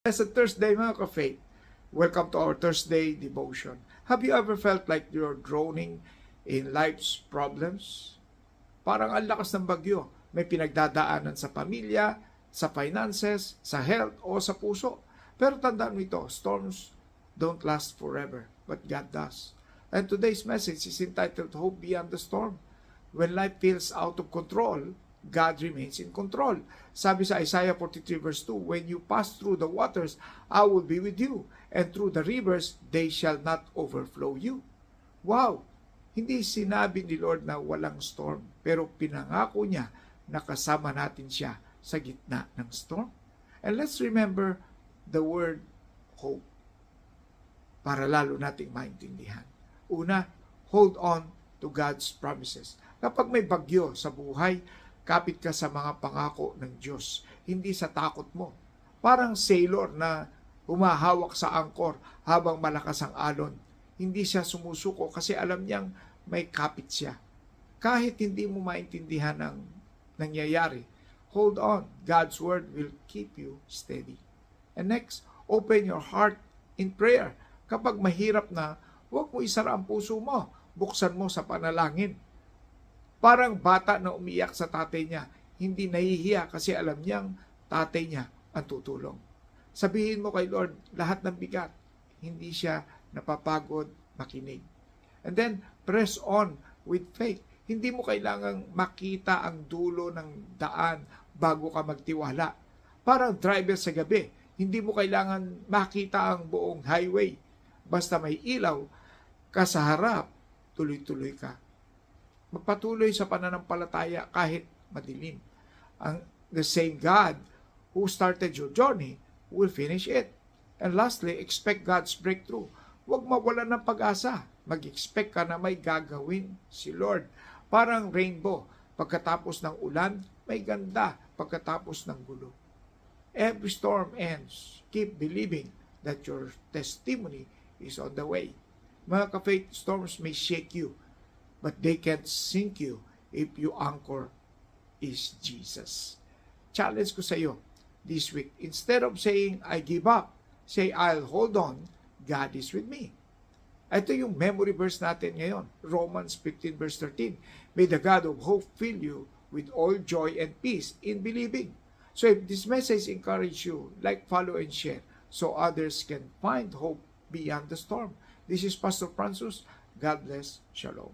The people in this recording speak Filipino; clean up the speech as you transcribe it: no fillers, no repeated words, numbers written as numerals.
Blessed Thursday mga ka-faith. Welcome to our Thursday devotion. Have you ever felt like you're drowning in life's problems? Parang ang lakas ng bagyo. May pinagdadaanan sa pamilya, sa finances, sa health, o sa puso. Pero tandaan mo ito, storms don't last forever, but God does. And today's message is entitled Hope Beyond the Storm. When life feels out of control, God remains in control. Sabi sa Isaiah 43 verse 2, when you pass through the waters, I will be with you, and through the rivers, they shall not overflow you. Wow! Hindi sinabi ni Lord na walang storm, pero pinangako niya na kasama natin siya sa gitna ng storm. And let's remember the word hope para lalo nating maintindihan. Una, hold on to God's promises. Kapag may bagyo sa buhay, kapit ka sa mga pangako ng Diyos, hindi sa takot mo. Parang sailor na humahawak sa angkor habang malakas ang alon. Hindi siya sumusuko kasi alam niyang may kapit siya. Kahit hindi mo maintindihan ang nangyayari, hold on. God's word will keep you steady. And next, open your heart in prayer. Kapag mahirap na, huwag mo isara ang puso mo. Buksan mo sa panalangin. Parang bata na umiyak sa tatay niya, hindi nahihiya kasi alam niyang tatay niya ang tutulong. Sabihin mo kay Lord lahat ng bigat, hindi siya napapagod makinig. And then, press on with faith. Hindi mo kailangang makita ang dulo ng daan bago ka magtiwala. Parang driver sa gabi, hindi mo kailangan makita ang buong highway. Basta may ilaw ka sa harap, tuloy-tuloy ka. Magpatuloy sa pananampalataya kahit madilim. The same God who started your journey will finish it. And lastly, expect God's breakthrough. Huwag mawalan ng pag-asa. Mag-expect ka na may gagawin si Lord. Parang rainbow. Pagkatapos ng ulan, may ganda. Pagkatapos ng gulo. Every storm ends. Keep believing that your testimony is on the way. Mga ka-faith, storms may shake you, but they can't sink you if your anchor is Jesus. Challenge ko sa iyo this week. Instead of saying, I give up, say, I'll hold on, God is with me. Ito yung memory verse natin ngayon, Romans 15 verse 13. May the God of hope fill you with all joy and peace in believing. So if this message encourages you, like, follow, and share so others can find hope beyond the storm. This is Pastor Francis. God bless. Shalom.